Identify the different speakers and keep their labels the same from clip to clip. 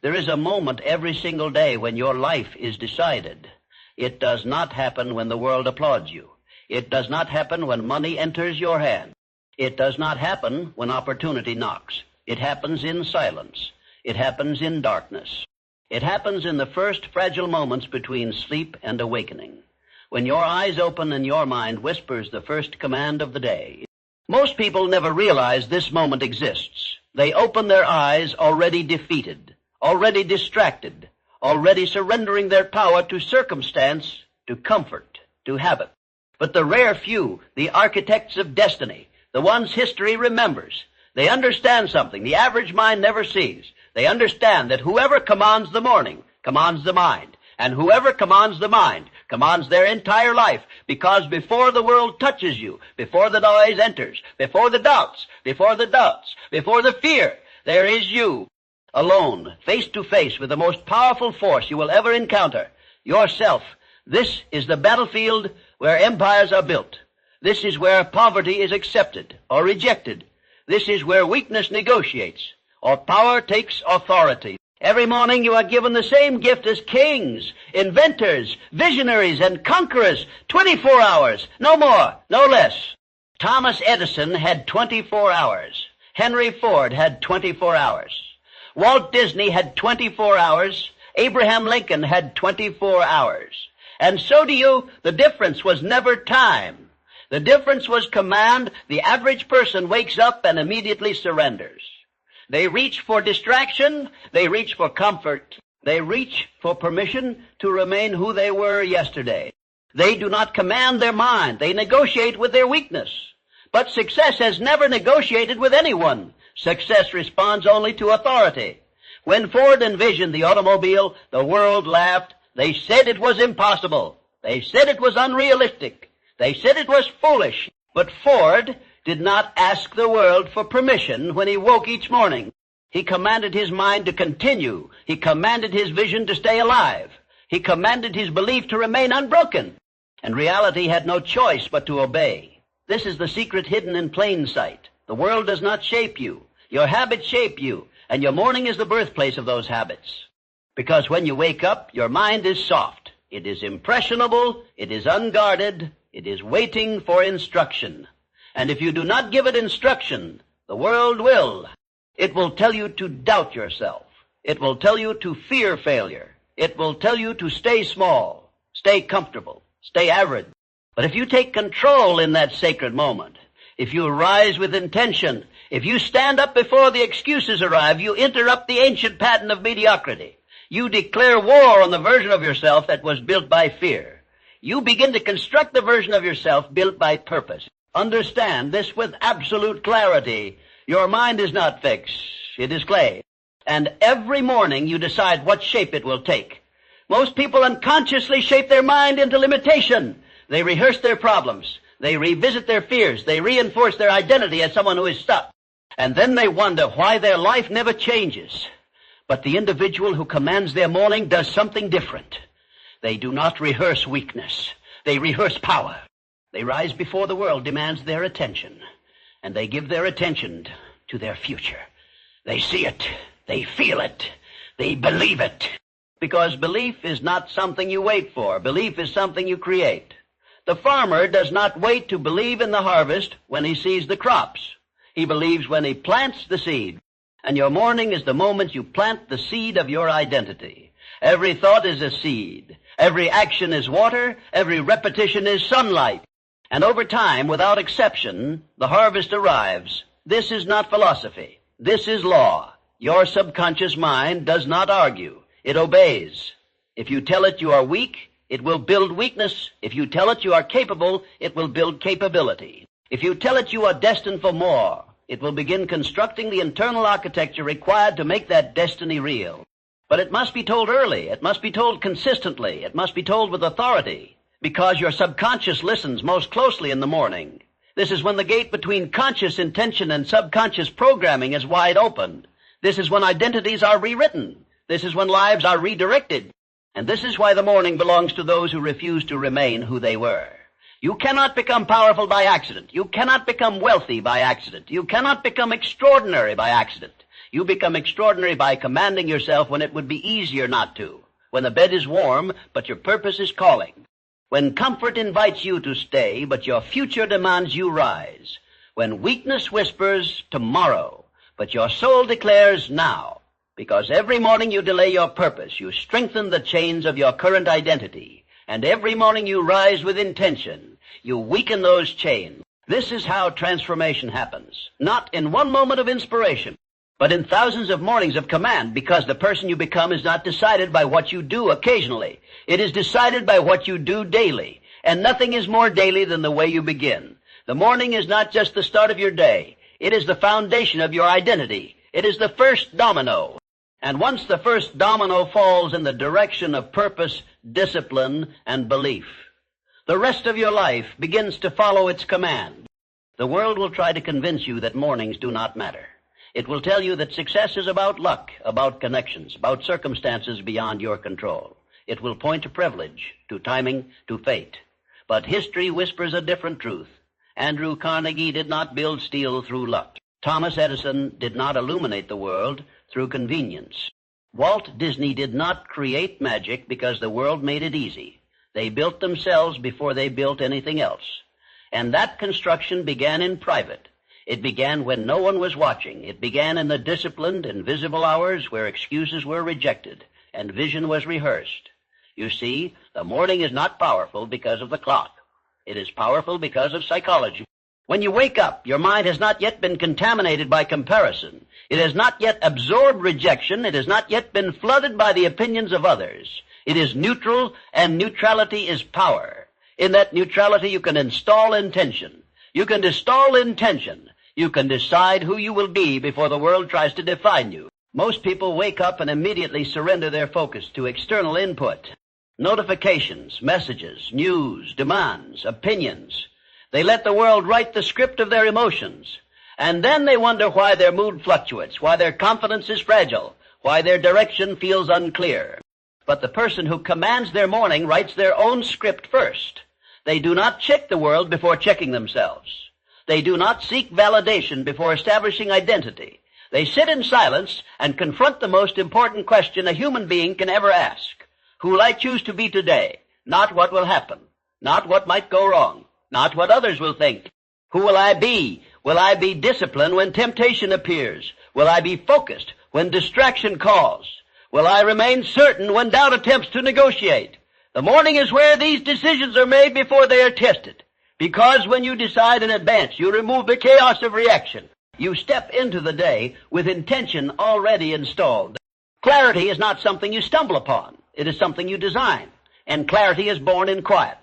Speaker 1: There is a moment every single day when your life is decided. It does not happen when the world applauds you. It does not happen when money enters your hand. It does not happen when opportunity knocks. It happens in silence. It happens in darkness. It happens in the first fragile moments between sleep and awakening, when your eyes open and your mind whispers the first command of the day. Most people never realize this moment exists. They open their eyes already defeated, already distracted, already surrendering their power to circumstance, to comfort, to habit. But the rare few, the architects of destiny, the ones history remembers, they understand something the average mind never sees. They understand that whoever commands the morning commands the mind, and whoever commands the mind commands their entire life, because before the world touches you, before the noise enters, before the doubts, before the fear, there is you, alone, face to face with the most powerful force you will ever encounter, yourself. This is the battlefield where empires are built. This is where poverty is accepted or rejected. This is where weakness negotiates, or power takes authority. Every morning you are given the same gift as kings, inventors, visionaries, and conquerors. 24 hours, no more, no less. Thomas Edison had 24 hours. Henry Ford had 24 hours. Walt Disney had 24 hours. Abraham Lincoln had 24 hours. And so do you. The difference was never time. The difference was command. The average person wakes up and immediately surrenders. They reach for distraction. They reach for comfort. They reach for permission to remain who they were yesterday. They do not command their mind. They negotiate with their weakness. But success has never negotiated with anyone. Success responds only to authority. When Ford envisioned the automobile, the world laughed. They said it was impossible. They said it was unrealistic. They said it was foolish. But Ford did not ask the world for permission when he woke each morning. He commanded his mind to continue. He commanded his vision to stay alive. He commanded his belief to remain unbroken. And reality had no choice but to obey. This is the secret hidden in plain sight. The world does not shape you. Your habits shape you, and your morning is the birthplace of those habits. Because when you wake up, your mind is soft. It is impressionable. It is unguarded. It is waiting for instruction. And if you do not give it instruction, the world will. It will tell you to doubt yourself. It will tell you to fear failure. It will tell you to stay small, stay comfortable, stay average. But if you take control in that sacred moment, if you rise with intention, if you stand up before the excuses arrive, you interrupt the ancient pattern of mediocrity. You declare war on the version of yourself that was built by fear. You begin to construct the version of yourself built by purpose. Understand this with absolute clarity. Your mind is not fixed. It is clay. And every morning you decide what shape it will take. Most people unconsciously shape their mind into limitation. They rehearse their problems. They revisit their fears. They reinforce their identity as someone who is stuck. And then they wonder why their life never changes. But the individual who commands their morning does something different. They do not rehearse weakness. They rehearse power. They rise before the world demands their attention. And they give their attention to their future. They see it. They feel it. They believe it. Because belief is not something you wait for. Belief is something you create. The farmer does not wait to believe in the harvest when he sees the crops. He believes when he plants the seed. And your morning is the moment you plant the seed of your identity. Every thought is a seed. Every action is water. Every repetition is sunlight. And over time, without exception, the harvest arrives. This is not philosophy. This is law. Your subconscious mind does not argue. It obeys. If you tell it you are weak, it will build weakness. If you tell it you are capable, it will build capability. If you tell it you are destined for more, it will begin constructing the internal architecture required to make that destiny real. But it must be told early. It must be told consistently. It must be told with authority. Because your subconscious listens most closely in the morning. This is when the gate between conscious intention and subconscious programming is wide open. This is when identities are rewritten. This is when lives are redirected. And this is why the morning belongs to those who refuse to remain who they were. You cannot become powerful by accident. You cannot become wealthy by accident. You cannot become extraordinary by accident. You become extraordinary by commanding yourself when it would be easier not to, when the bed is warm, but your purpose is calling, when comfort invites you to stay, but your future demands you rise, when weakness whispers tomorrow, but your soul declares now, because every morning you delay your purpose, you strengthen the chains of your current identity, and every morning you rise with intention, you weaken those chains. This is how transformation happens, not in one moment of inspiration, but in thousands of mornings of command, because the person you become is not decided by what you do occasionally. It is decided by what you do daily, and nothing is more daily than the way you begin. The morning is not just the start of your day. It is the foundation of your identity. It is the first domino. And once the first domino falls in the direction of purpose, discipline, and belief, the rest of your life begins to follow its command. The world will try to convince you that mornings do not matter. It will tell you that success is about luck, about connections, about circumstances beyond your control. It will point to privilege, to timing, to fate. But history whispers a different truth. Andrew Carnegie did not build steel through luck. Thomas Edison did not illuminate the world through convenience. Walt Disney did not create magic because the world made it easy. They built themselves before they built anything else. And that construction began in private. It began when no one was watching. It began in the disciplined, invisible hours where excuses were rejected and vision was rehearsed. You see, the morning is not powerful because of the clock. It is powerful because of psychology. When you wake up, your mind has not yet been contaminated by comparison. It has not yet absorbed rejection. It has not yet been flooded by the opinions of others. It is neutral, and neutrality is power. In that neutrality, you can install intention. You can install intention. You can decide who you will be before the world tries to define you. Most people wake up and immediately surrender their focus to external input. Notifications, messages, news, demands, opinions. They let the world write the script of their emotions. And then they wonder why their mood fluctuates, why their confidence is fragile, why their direction feels unclear. But the person who commands their morning writes their own script first. They do not check the world before checking themselves. They do not seek validation before establishing identity. They sit in silence and confront the most important question a human being can ever ask. Who will I choose to be today? Not what will happen. Not what might go wrong. Not what others will think. Who will I be? Will I be disciplined when temptation appears? Will I be focused when distraction calls? Will I remain certain when doubt attempts to negotiate? The morning is where these decisions are made before they are tested. Because when you decide in advance, you remove the chaos of reaction. You step into the day with intention already installed. Clarity is not something you stumble upon. It is something you design. And clarity is born in quiet.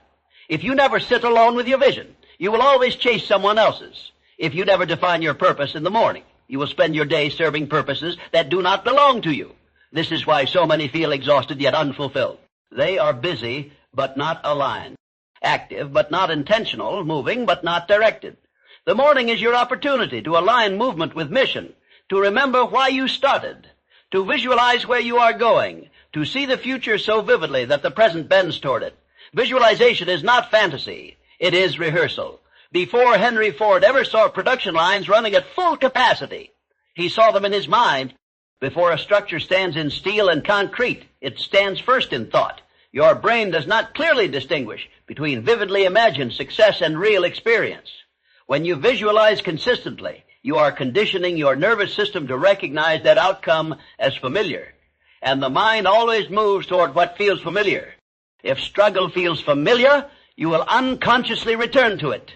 Speaker 1: If you never sit alone with your vision, you will always chase someone else's. If you never define your purpose in the morning, you will spend your day serving purposes that do not belong to you. This is why so many feel exhausted yet unfulfilled. They are busy but not aligned, active but not intentional, moving but not directed. The morning is your opportunity to align movement with mission, to remember why you started, to visualize where you are going, to see the future so vividly that the present bends toward it. Visualization is not fantasy. It is rehearsal. Before Henry Ford ever saw production lines running at full capacity, he saw them in his mind. Before a structure stands in steel and concrete, it stands first in thought. Your brain does not clearly distinguish between vividly imagined success and real experience. When you visualize consistently, you are conditioning your nervous system to recognize that outcome as familiar. And the mind always moves toward what feels familiar. If struggle feels familiar, you will unconsciously return to it.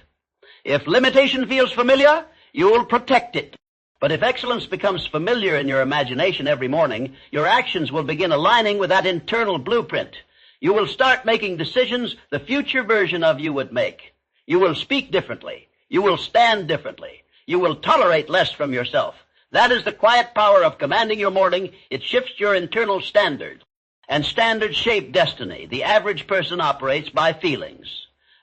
Speaker 1: If limitation feels familiar, you will protect it. But if excellence becomes familiar in your imagination every morning, your actions will begin aligning with that internal blueprint. You will start making decisions the future version of you would make. You will speak differently. You will stand differently. You will tolerate less from yourself. That is the quiet power of commanding your morning. It shifts your internal standards. And standards shape destiny. The average person operates by feelings.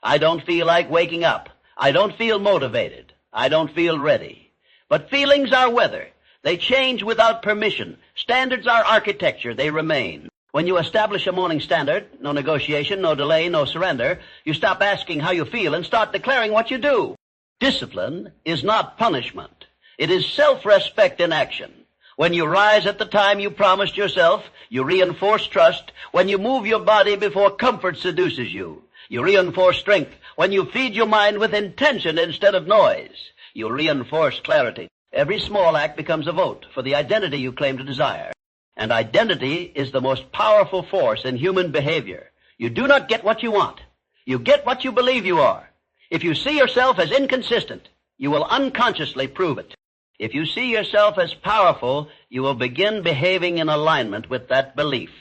Speaker 1: I don't feel like waking up. I don't feel motivated. I don't feel ready. But feelings are weather. They change without permission. Standards are architecture. They remain. When you establish a morning standard, no negotiation, no delay, no surrender, you stop asking how you feel and start declaring what you do. Discipline is not punishment. It is self-respect in action. When you rise at the time you promised yourself, you reinforce trust. When you move your body before comfort seduces you, you reinforce strength. When you feed your mind with intention instead of noise, you reinforce clarity. Every small act becomes a vote for the identity you claim to desire. And identity is the most powerful force in human behavior. You do not get what you want. You get what you believe you are. If you see yourself as inconsistent, you will unconsciously prove it. If you see yourself as powerful, you will begin behaving in alignment with that belief.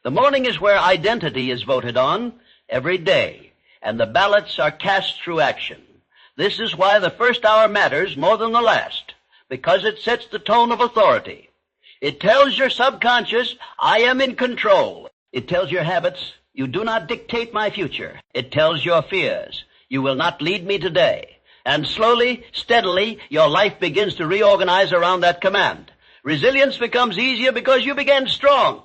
Speaker 1: The morning is where identity is voted on every day, and the ballots are cast through action. This is why the first hour matters more than the last, because it sets the tone of authority. It tells your subconscious, I am in control. It tells your habits, you do not dictate my future. It tells your fears, you will not lead me today. And slowly, steadily, your life begins to reorganize around that command. Resilience becomes easier because you began strong.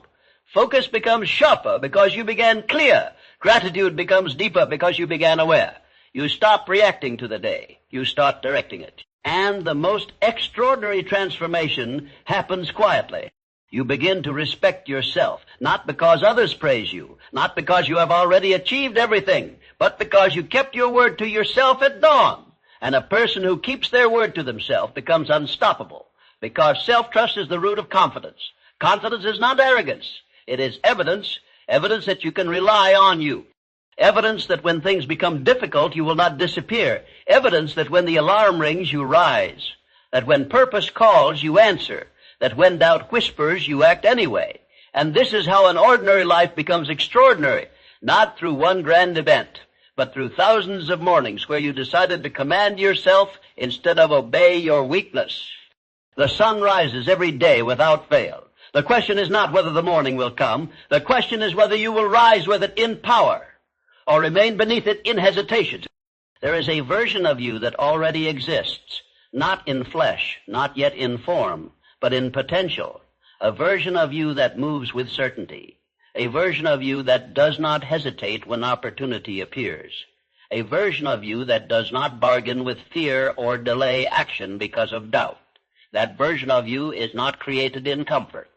Speaker 1: Focus becomes sharper because you began clear. Gratitude becomes deeper because you began aware. You stop reacting to the day. You start directing it. And the most extraordinary transformation happens quietly. You begin to respect yourself, not because others praise you, not because you have already achieved everything, but because you kept your word to yourself at dawn. And a person who keeps their word to themselves becomes unstoppable, because self-trust is the root of confidence. Confidence is not arrogance. It is evidence that you can rely on you. Evidence that when things become difficult, you will not disappear. Evidence that when the alarm rings, you rise. That when purpose calls, you answer. That when doubt whispers, you act anyway. And this is how an ordinary life becomes extraordinary, not through one grand event, but through thousands of mornings where you decided to command yourself instead of obey your weakness. The sun rises every day without fail. The question is not whether the morning will come. The question is whether you will rise with it in power or remain beneath it in hesitation. There is a version of you that already exists, not in flesh, not yet in form, but in potential. A version of you that moves with certainty. A version of you that does not hesitate when opportunity appears. A version of you that does not bargain with fear or delay action because of doubt. That version of you is not created in comfort.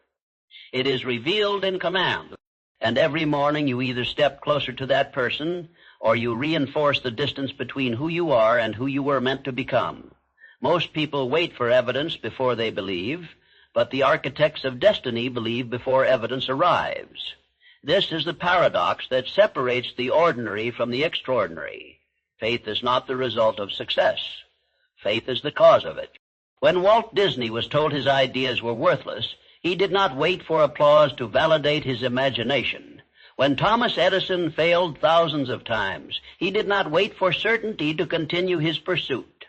Speaker 1: It is revealed in command. And every morning you either step closer to that person or you reinforce the distance between who you are and who you were meant to become. Most people wait for evidence before they believe, but the architects of destiny believe before evidence arrives. This is the paradox that separates the ordinary from the extraordinary. Faith is not the result of success. Faith is the cause of it. When Walt Disney was told his ideas were worthless, he did not wait for applause to validate his imagination. When Thomas Edison failed thousands of times, he did not wait for certainty to continue his pursuit.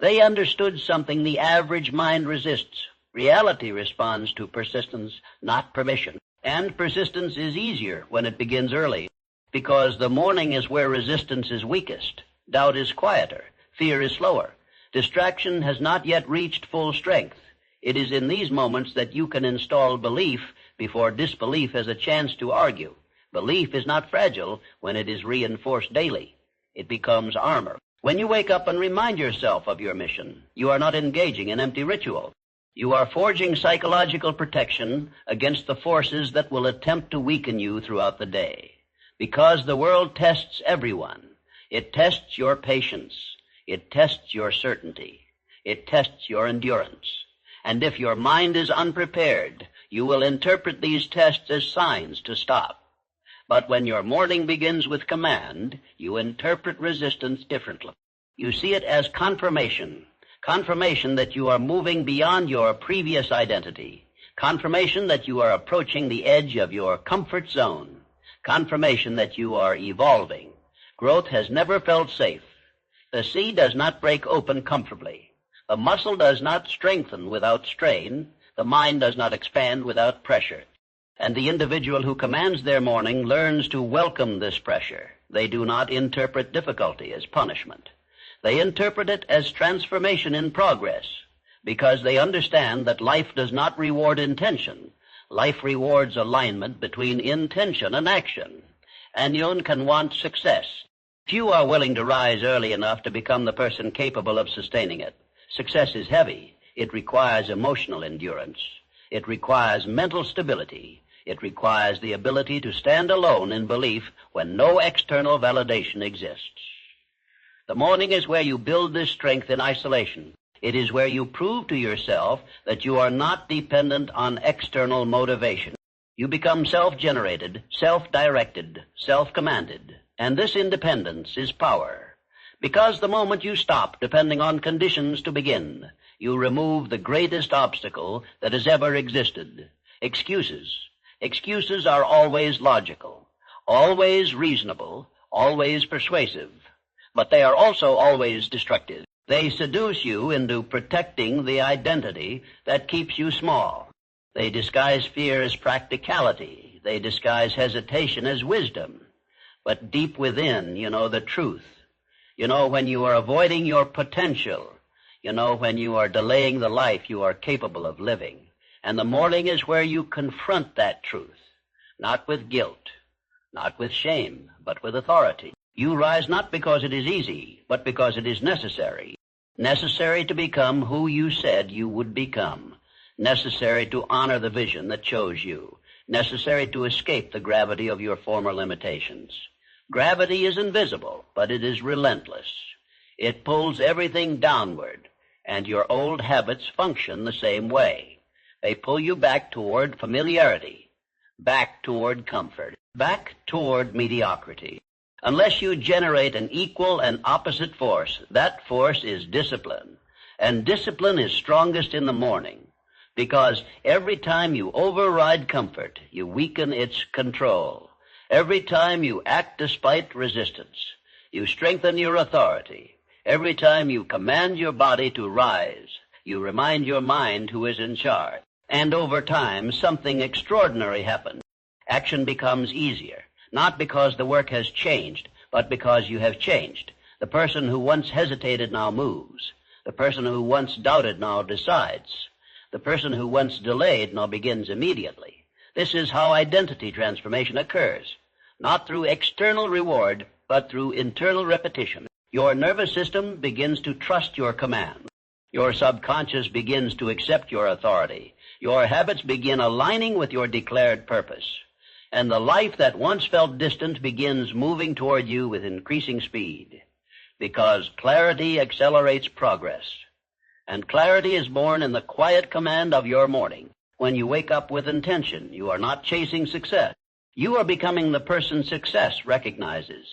Speaker 1: They understood something the average mind resists. Reality responds to persistence, not permission. And persistence is easier when it begins early, because the morning is where resistance is weakest. Doubt is quieter. Fear is slower. Distraction has not yet reached full strength. It is in these moments that you can install belief before disbelief has a chance to argue. Belief is not fragile when it is reinforced daily. It becomes armor. When you wake up and remind yourself of your mission, you are not engaging in empty ritual. You are forging psychological protection against the forces that will attempt to weaken you throughout the day. Because the world tests everyone. It tests your patience. It tests your certainty. It tests your endurance. And if your mind is unprepared, you will interpret these tests as signs to stop. But when your morning begins with command, you interpret resistance differently. You see it as confirmation. Confirmation that you are moving beyond your previous identity. Confirmation that you are approaching the edge of your comfort zone. Confirmation that you are evolving. Growth has never felt safe. The sea does not break open comfortably. The muscle does not strengthen without strain. The mind does not expand without pressure. And the individual who commands their morning learns to welcome this pressure. They do not interpret difficulty as punishment. They interpret it as transformation in progress, because they understand that life does not reward intention. Life rewards alignment between intention and action. And one can want success. Few are willing to rise early enough to become the person capable of sustaining it. Success is heavy. It requires emotional endurance. It requires mental stability. It requires the ability to stand alone in belief when no external validation exists. The morning is where you build this strength in isolation. It is where you prove to yourself that you are not dependent on external motivation. You become self-generated, self-directed, self-commanded, and this independence is power. Because the moment you stop depending on conditions to begin, you remove the greatest obstacle that has ever existed: excuses. Excuses are always logical, always reasonable, always persuasive, but they are also always destructive. They seduce you into protecting the identity that keeps you small. They disguise fear as practicality. They disguise hesitation as wisdom. But deep within, you know the truth. You know when you are avoiding your potential. You know when you are delaying the life you are capable of living. And the morning is where you confront that truth, not with guilt, not with shame, but with authority. You rise not because it is easy, but because it is necessary. Necessary to become who you said you would become. Necessary to honor the vision that chose you. Necessary to escape the gravity of your former limitations. Gravity is invisible, but it is relentless. It pulls everything downward, and your old habits function the same way. They pull you back toward familiarity, back toward comfort, back toward mediocrity. Unless you generate an equal and opposite force, that force is discipline. And discipline is strongest in the morning, because every time you override comfort, you weaken its control. Every time you act despite resistance, you strengthen your authority. Every time you command your body to rise, you remind your mind who is in charge. And over time, something extraordinary happens. Action becomes easier. Not because the work has changed, but because you have changed. The person who once hesitated now moves. The person who once doubted now decides. The person who once delayed now begins immediately. This is how identity transformation occurs. Not through external reward, but through internal repetition. Your nervous system begins to trust your command. Your subconscious begins to accept your authority. Your habits begin aligning with your declared purpose. And the life that once felt distant begins moving toward you with increasing speed, because clarity accelerates progress. And clarity is born in the quiet command of your morning. When you wake up with intention, you are not chasing success. You are becoming the person success recognizes.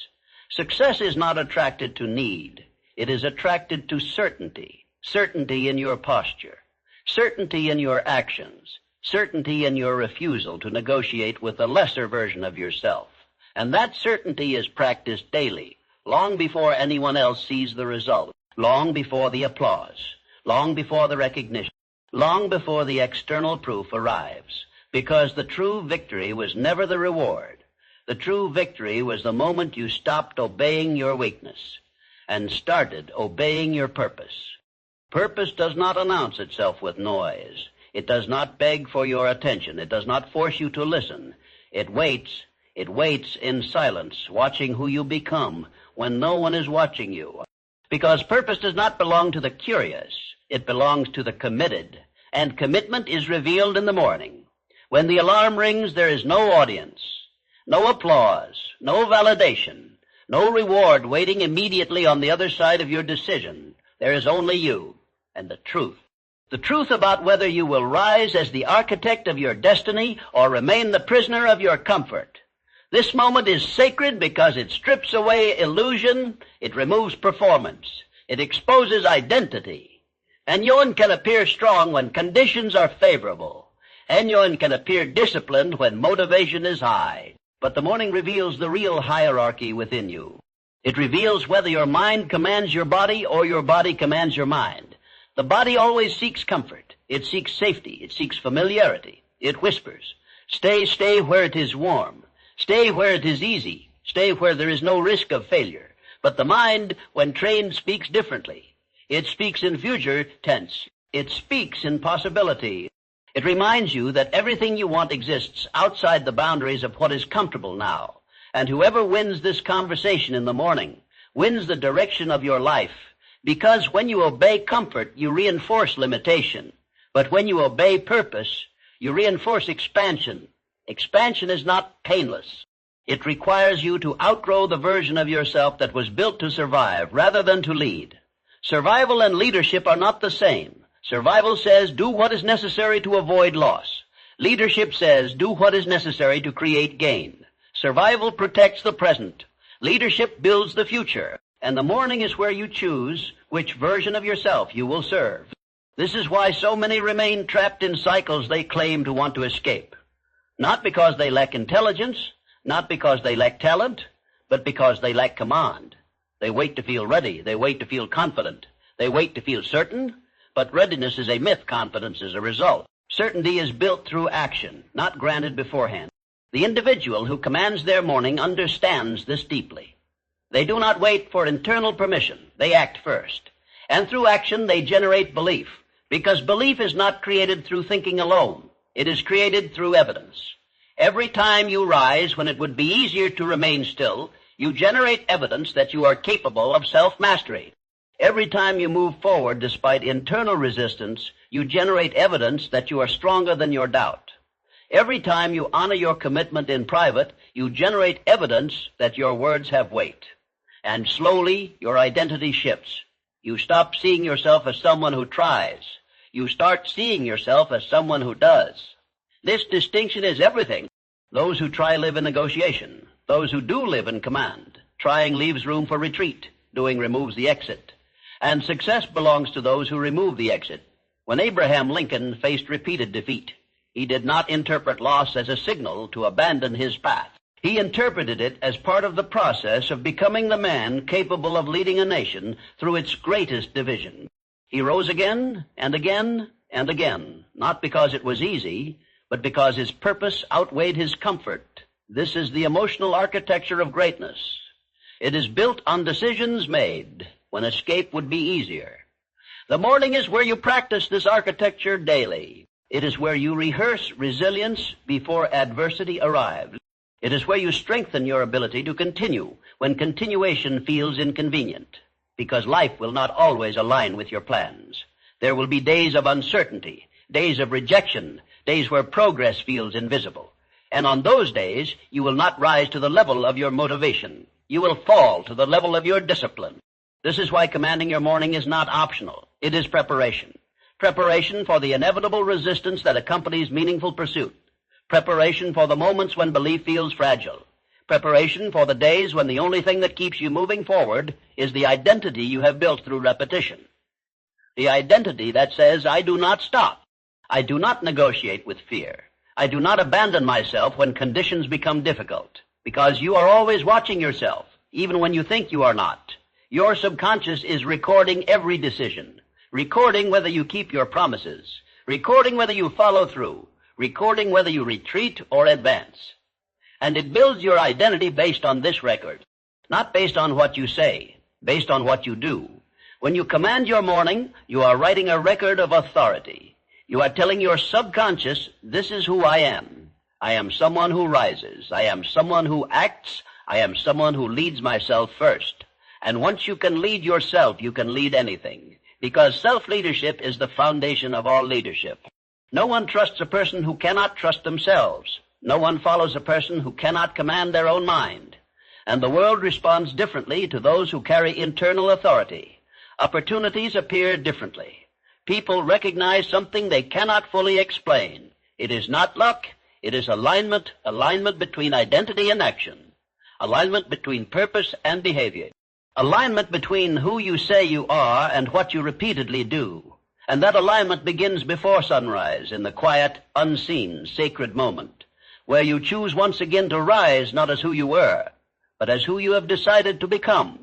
Speaker 1: Success is not attracted to need. It is attracted to certainty. Certainty in your posture. Certainty in your actions. Certainty in your refusal to negotiate with the lesser version of yourself. And that certainty is practiced daily, long before anyone else sees the result, long before the applause, long before the recognition, long before the external proof arrives. Because the true victory was never the reward. The true victory was the moment you stopped obeying your weakness and started obeying your purpose. Purpose does not announce itself with noise. It does not beg for your attention. It does not force you to listen. It waits in silence, watching who you become when no one is watching you. Because purpose does not belong to the curious. It belongs to the committed. And commitment is revealed in the morning. When the alarm rings, there is no audience, no applause, no validation, no reward waiting immediately on the other side of your decision. There is only you and the truth. The truth about whether you will rise as the architect of your destiny or remain the prisoner of your comfort. This moment is sacred because it strips away illusion, it removes performance, it exposes identity. And Yon can appear strong when conditions are favorable. And Yon can appear disciplined when motivation is high. But the morning reveals the real hierarchy within you. It reveals whether your mind commands your body or your body commands your mind. The body always seeks comfort. It seeks safety. It seeks familiarity. It whispers, stay where it is warm. Stay where it is easy. Stay where there is no risk of failure. But the mind, when trained, speaks differently. It speaks in future tense. It speaks in possibility. It reminds you that everything you want exists outside the boundaries of what is comfortable now. And whoever wins this conversation in the morning wins the direction of your life. Because when you obey comfort, you reinforce limitation. But when you obey purpose, You reinforce expansion. Expansion is not painless. It requires you to outgrow the version of yourself that was built to survive rather than to lead. Survival and leadership are not the same. Survival says do what is necessary to avoid loss. Leadership says do what is necessary to create gain. Survival protects the present. Leadership builds the future. And the morning is where you choose which version of yourself you will serve. This is why so many remain trapped in cycles they claim to want to escape. Not because they lack intelligence, not because they lack talent, but because they lack command. They wait to feel ready. They wait to feel confident. They wait to feel certain, but readiness is a myth. Confidence is a result. Certainty is built through action, not granted beforehand. The individual who commands their morning understands this deeply. They do not wait for internal permission. They act first. And through action, they generate belief, because belief is not created through thinking alone. It is created through evidence. Every time you rise when it would be easier to remain still, you generate evidence that you are capable of self-mastery. Every time you move forward despite internal resistance, you generate evidence that you are stronger than your doubt. Every time you honor your commitment in private, you generate evidence that your words have weight. And slowly, your identity shifts. You stop seeing yourself as someone who tries. You start seeing yourself as someone who does. This distinction is everything. Those who try live in negotiation. Those who do live in command. Trying leaves room for retreat. Doing removes the exit. And success belongs to those who remove the exit. When Abraham Lincoln faced repeated defeat, he did not interpret loss as a signal to abandon his path. He interpreted it as part of the process of becoming the man capable of leading a nation through its greatest division. He rose again and again and again, not because it was easy, but because his purpose outweighed his comfort. This is the emotional architecture of greatness. It is built on decisions made when escape would be easier. The morning is where you practice this architecture daily. It is where you rehearse resilience before adversity arrives. It is where you strengthen your ability to continue when continuation feels inconvenient, because life will not always align with your plans. There will be days of uncertainty, days of rejection, days where progress feels invisible. And on those days, you will not rise to the level of your motivation. You will fall to the level of your discipline. This is why commanding your morning is not optional. It is preparation. Preparation for the inevitable resistance that accompanies meaningful pursuit. Preparation for the moments when belief feels fragile. Preparation for the days when the only thing that keeps you moving forward is the identity you have built through repetition. The identity that says, I do not stop. I do not negotiate with fear. I do not abandon myself when conditions become difficult. Because you are always watching yourself, even when you think you are not. Your subconscious is recording every decision. Recording whether you keep your promises. Recording whether you follow through. Recording whether you retreat or advance. And it builds your identity based on this record. Not based on what you say, based on what you do. When you command your morning, you are writing a record of authority. You are telling your subconscious, this is who I am. I am someone who rises. I am someone who acts. I am someone who leads myself first. And once you can lead yourself, you can lead anything. Because self-leadership is the foundation of all leadership. No one trusts a person who cannot trust themselves. No one follows a person who cannot command their own mind. And the world responds differently to those who carry internal authority. Opportunities appear differently. People recognize something they cannot fully explain. It is not luck. It is alignment between identity and action. Alignment between purpose and behavior. Alignment between who you say you are and what you repeatedly do. And that alignment begins before sunrise in the quiet, unseen, sacred moment, where you choose once again to rise not as who you were, but as who you have decided to become.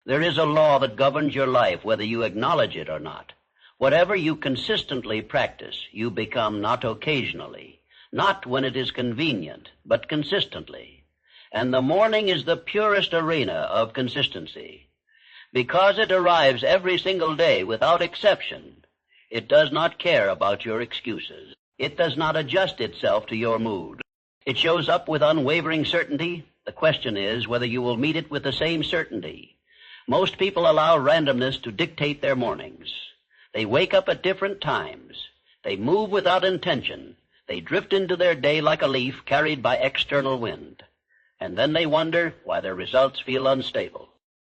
Speaker 1: There is a law that governs your life, whether you acknowledge it or not. Whatever you consistently practice, you become not occasionally, not when it is convenient, but consistently. And the morning is the purest arena of consistency. Because it arrives every single day without exception, it does not care about your excuses. It does not adjust itself to your mood. It shows up with unwavering certainty. The question is whether you will meet it with the same certainty. Most people allow randomness to dictate their mornings. They wake up at different times. They move without intention. They drift into their day like a leaf carried by external wind. And then they wonder why their results feel unstable.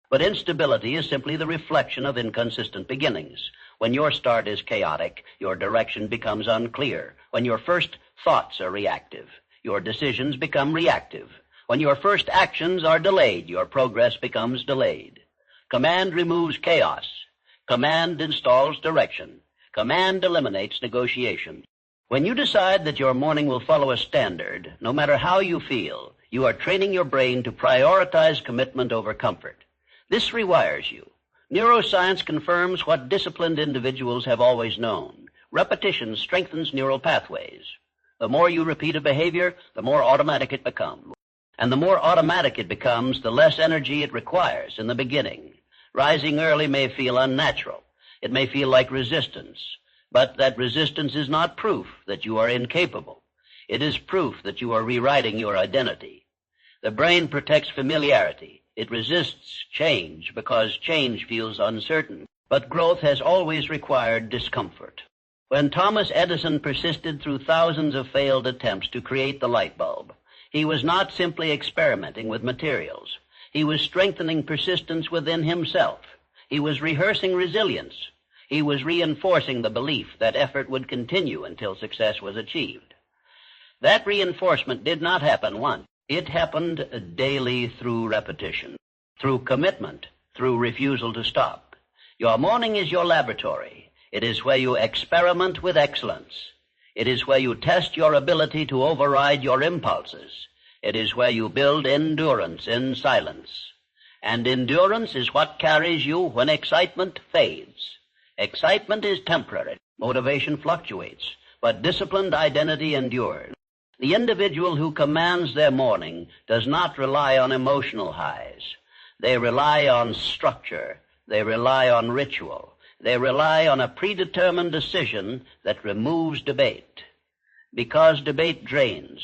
Speaker 1: But instability is simply the reflection of inconsistent beginnings. When your start is chaotic, your direction becomes unclear. When your first thoughts are reactive, your decisions become reactive. When your first actions are delayed, your progress becomes delayed. Command removes chaos. Command installs direction. Command eliminates negotiation. When you decide that your morning will follow a standard, no matter how you feel, you are training your brain to prioritize commitment over comfort. This rewires you. Neuroscience confirms what disciplined individuals have always known. Repetition strengthens neural pathways. The more you repeat a behavior, the more automatic it becomes. And the more automatic it becomes, the less energy it requires in the beginning. Rising early may feel unnatural. It may feel like resistance. But that resistance is not proof that you are incapable. It is proof that you are rewriting your identity. The brain protects familiarity. It resists change because change feels uncertain. But growth has always required discomfort. When Thomas Edison persisted through thousands of failed attempts to create the light bulb, he was not simply experimenting with materials. He was strengthening persistence within himself. He was rehearsing resilience. He was reinforcing the belief that effort would continue until success was achieved. That reinforcement did not happen once. It happened daily through repetition, through commitment, through refusal to stop. Your morning is your laboratory. It is where you experiment with excellence. It is where you test your ability to override your impulses. It is where you build endurance in silence. And endurance is what carries you when excitement fades. Excitement is temporary. Motivation fluctuates. But disciplined identity endures. The individual who commands their morning does not rely on emotional highs. They rely on structure. They rely on ritual. They rely on a predetermined decision that removes debate. Because debate drains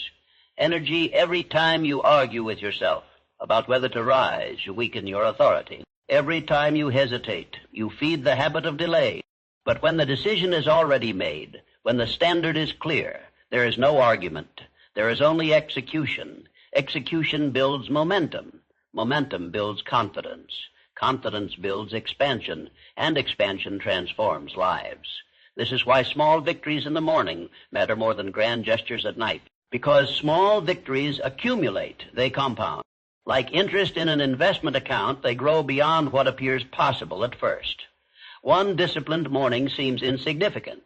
Speaker 1: energy every time you argue with yourself about whether to rise, you weaken your authority. Every time you hesitate, you feed the habit of delay. But when the decision is already made, when the standard is clear, there is no argument. There is only execution. Execution builds momentum. Momentum builds confidence. Confidence builds expansion, and expansion transforms lives. This is why small victories in the morning matter more than grand gestures at night. Because small victories accumulate, they compound. Like interest in an investment account, they grow beyond what appears possible at first. One disciplined morning seems insignificant.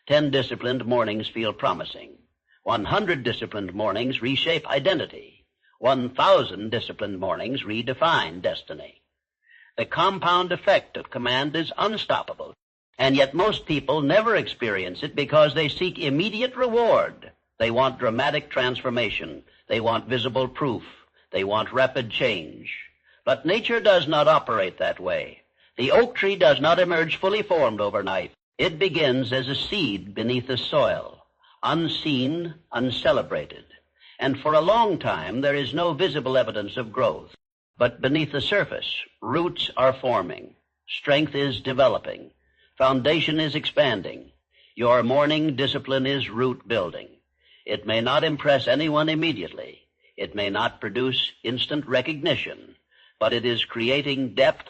Speaker 1: 10 disciplined mornings feel promising. 100 disciplined mornings reshape identity. 1,000 disciplined mornings redefine destiny. The compound effect of command is unstoppable, and yet most people never experience it because they seek immediate reward. They want dramatic transformation. They want visible proof. They want rapid change. But nature does not operate that way. The oak tree does not emerge fully formed overnight. It begins as a seed beneath the soil, unseen, uncelebrated. And for a long time, there is no visible evidence of growth. But beneath the surface, roots are forming. Strength is developing. Foundation is expanding. Your morning discipline is root building. It may not impress anyone immediately. It may not produce instant recognition, but it is creating depth,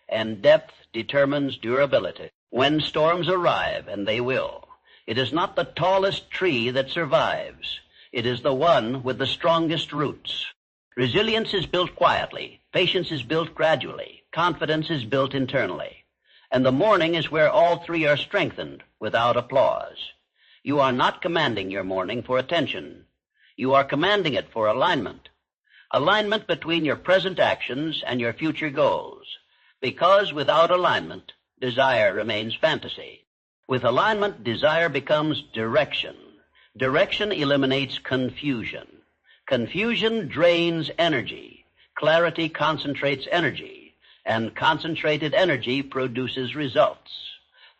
Speaker 1: and depth determines durability. When storms arrive, and they will, it is not the tallest tree that survives. It is the one with the strongest roots. Resilience is built quietly. Patience is built gradually. Confidence is built internally. And the morning is where all three are strengthened without applause. You are not commanding your morning for attention. You are commanding it for alignment. Alignment between your present actions and your future goals. Because without alignment, desire remains fantasy. With alignment, desire becomes direction. Direction eliminates confusion. Confusion drains energy. Clarity concentrates energy. And concentrated energy produces results.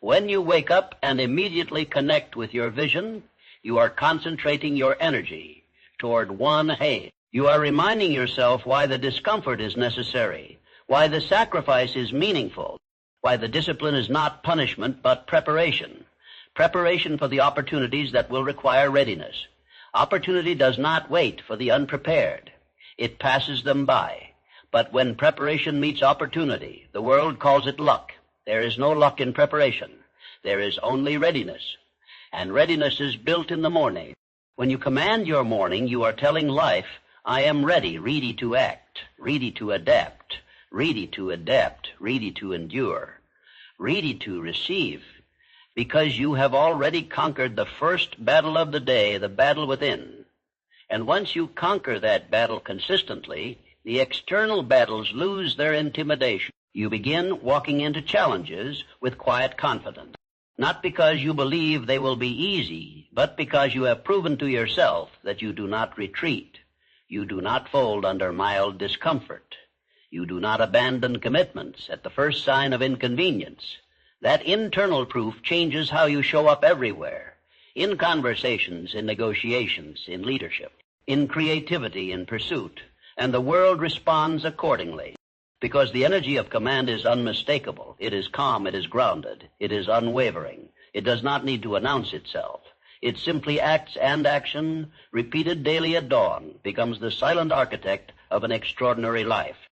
Speaker 1: When you wake up and immediately connect with your vision, you are concentrating your energy toward one aim. You are reminding yourself why the discomfort is necessary, why the sacrifice is meaningful, why the discipline is not punishment but preparation. Preparation for the opportunities that will require readiness. Opportunity does not wait for the unprepared. It passes them by. But when preparation meets opportunity, the world calls it luck. There is no luck in preparation. There is only readiness. And readiness is built in the morning. When you command your morning, you are telling life, I am ready to act, ready to adapt, ready to adapt, ready to endure, ready to receive, because you have already conquered the first battle of the day, the battle within. And once you conquer that battle consistently, the external battles lose their intimidation. You begin walking into challenges with quiet confidence, not because you believe they will be easy, but because you have proven to yourself that you do not retreat. You do not fold under mild discomfort. You do not abandon commitments at the first sign of inconvenience. That internal proof changes how you show up everywhere, in conversations, in negotiations, in leadership, in creativity, in pursuit, and the world responds accordingly. Because the energy of command is unmistakable. It is calm, it is grounded, it is unwavering. It does not need to announce itself. It simply acts, and action, repeated daily at dawn, becomes the silent architect of an extraordinary life.